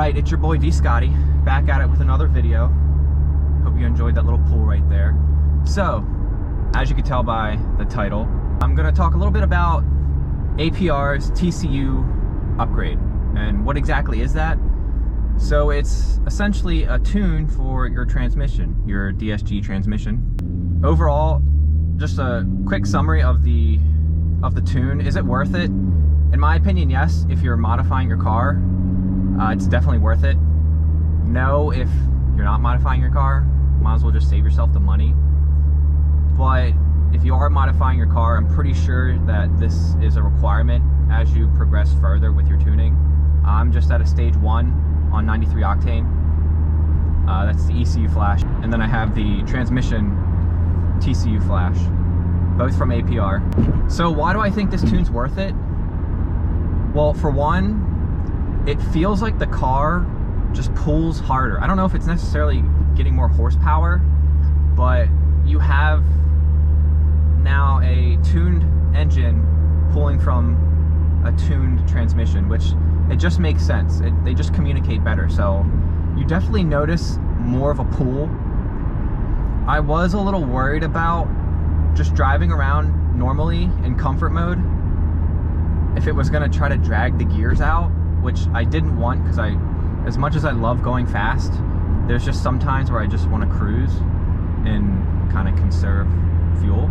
Alright, it's your boy Dscotty, back at it with another video. Hope you enjoyed that little pull right there. So, as you can tell by the title, I'm going to talk a little bit about APR's TCU Upgrade. And what exactly is that? So it's essentially a tune for your transmission, your DSG transmission. Overall, just a quick summary of the tune. Is it worth it? In my opinion, yes. If you're modifying your car, it's definitely worth it. No, if you're not modifying your car, might as well just save yourself the money. But if you are modifying your car, I'm pretty sure that this is a requirement as you progress further with your tuning. I'm just at a stage 1 on 93 octane. That's the ECU flash. And then I have the transmission TCU flash, both from APR. So why do I think this tune's worth it? Well, for one, it feels like the car just pulls harder. I don't know if it's necessarily getting more horsepower, but you have now a tuned engine pulling from a tuned transmission, which it just makes sense. They just communicate better. So you definitely notice more of a pull. I was a little worried about just driving around normally in comfort mode, if it was going to try to drag the gears out, which I didn't want, because as much as I love going fast, there's just some times where I just want to cruise and kind of conserve fuel.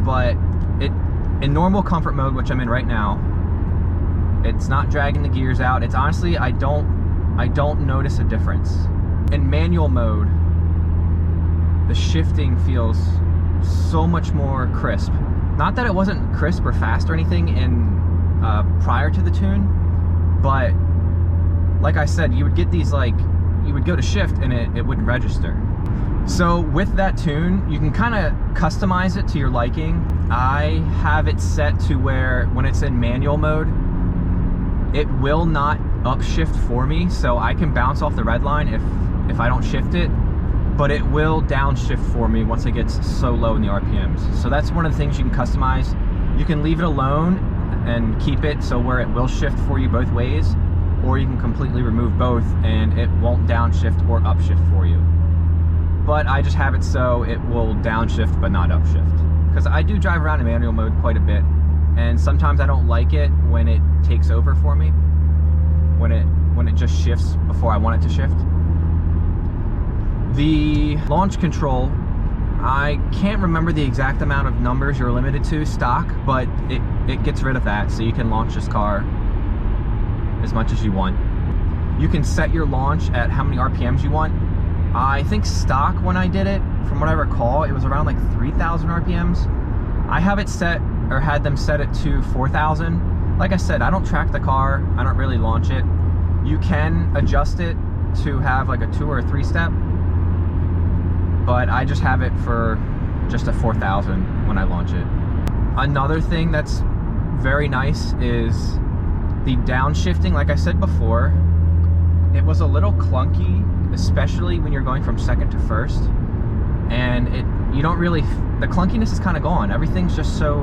But in normal comfort mode, which I'm in right now, it's not dragging the gears out. It's honestly, I don't notice a difference. In manual mode, the shifting feels so much more crisp. Not that it wasn't crisp or fast or anything prior to the tune, but like I said, you would get these, like, you would go to shift and it wouldn't register. So with that tune, you can kind of customize it to your liking. I have it set to where when it's in manual mode, it will not upshift for me, so I can bounce off the red line if I don't shift it, but it will downshift for me once it gets so low in the RPMs. So that's one of the things you can customize. You can leave it alone and keep it so where it will shift for you both ways, or you can completely remove both and it won't downshift or upshift for you. But I just have it so it will downshift but not upshift, because I do drive around in manual mode quite a bit, and sometimes I don't like it when it takes over for me, when it just shifts before I want it to shift. The launch control, I can't remember the exact amount of numbers you're limited to stock, but it gets rid of that, so you can launch this car as much as you want. You can set your launch at how many RPMs you want. I think stock, when I did it, from what I recall, it was around like 3,000 RPMs. I have it set, or had them set it to 4,000. Like I said, I don't track the car, I don't really launch it. You can adjust it to have like a 2 or a 3 step, but I just have it for just a 4,000 when I launch it. Another thing that's very nice is the downshifting. Like I said before, it was a little clunky, especially when you're going from second to first, and you don't really, the clunkiness is kind of gone. Everything's just so,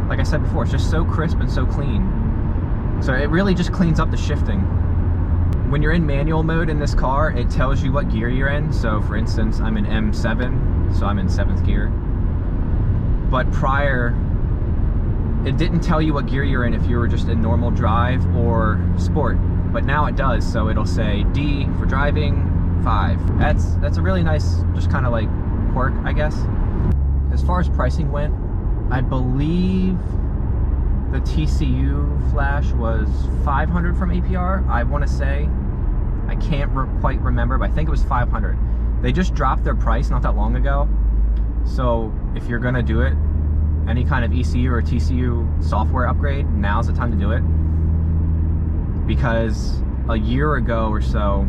like I said before, it's just so crisp and so clean. So it really just cleans up the shifting. When you're in manual mode in this car, it tells you what gear you're in. So for instance, I'm in M7, so I'm in 7th gear. But prior, it didn't tell you what gear you're in if you were just in normal drive or sport. But now it does, so it'll say D for driving, 5. That's a really nice, just kind of like quirk, I guess. As far as pricing went, I believe the TCU flash was $500 from APR, I want to say. I can't quite remember, but I think it was $500. They just dropped their price not that long ago. So if you're going to do it, any kind of ECU or TCU software upgrade, now's the time to do it. Because a year ago or so,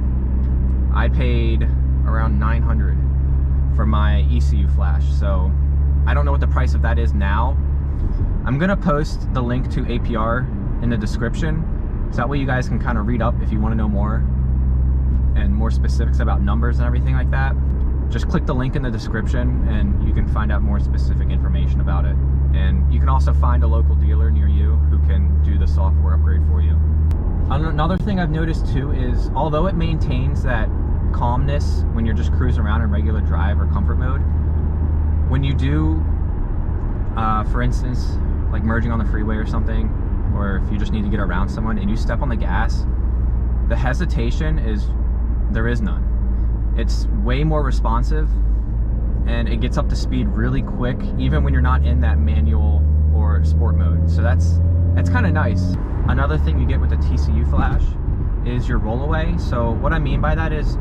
I paid around $900 for my ECU flash. So I don't know what the price of that is now. I'm gonna post the link to APR in the description, so that way you guys can kind of read up if you want to know more and more specifics about numbers and everything like that. Just click the link in the description and you can find out more specific information about it. And you can also find a local dealer near you who can do the software upgrade for you. Another thing I've noticed too is, although it maintains that calmness when you're just cruising around in regular drive or comfort mode, when you do, for instance, like merging on the freeway or something, or if you just need to get around someone and you step on the gas, the hesitation there is none. It's way more responsive, and it gets up to speed really quick, even when you're not in that manual or sport mode. So that's kind of nice. Another thing you get with the TCU Flash is your rollaway. So what I mean by that is,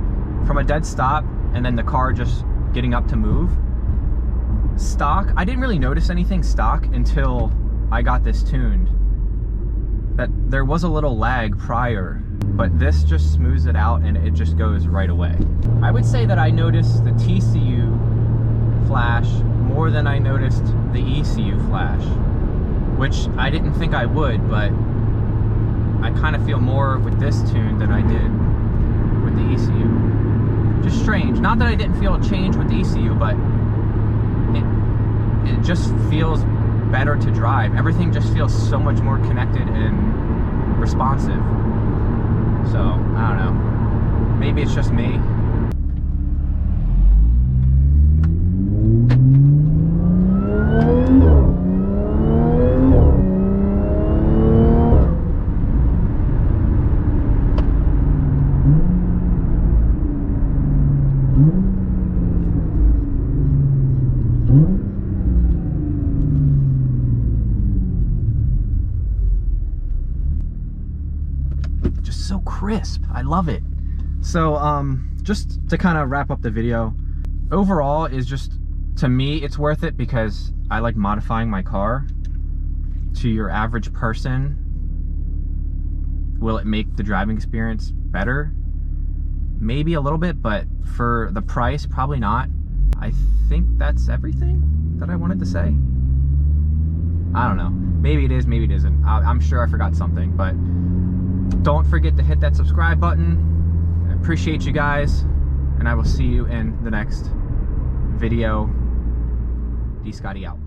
from a dead stop and then the car just getting up to move, stock, I didn't really notice anything stock until I got this tuned. That there was a little lag prior, but this just smooths it out and it just goes right away. I would say that I noticed the TCU Flash more than I noticed the ECU Flash, which I didn't think I would, but I kind of feel more with this tune than I did with the ECU. Just strange. Not that I didn't feel a change with the ECU, but it just feels better to drive. Everything just feels so much more connected and responsive. So, I don't know. Maybe it's just me. Just so crisp. I love it. So just to kind of wrap up the video, overall is just, to me, it's worth it because I like modifying my car. To your average person, will it make the driving experience better? Maybe a little bit, but for the price, probably not. I think that's everything that I wanted to say. I don't know. Maybe it is, maybe it isn't. I'm sure I forgot something, but don't forget to hit that subscribe button. I appreciate you guys, and I will see you in the next video. Dscotty out.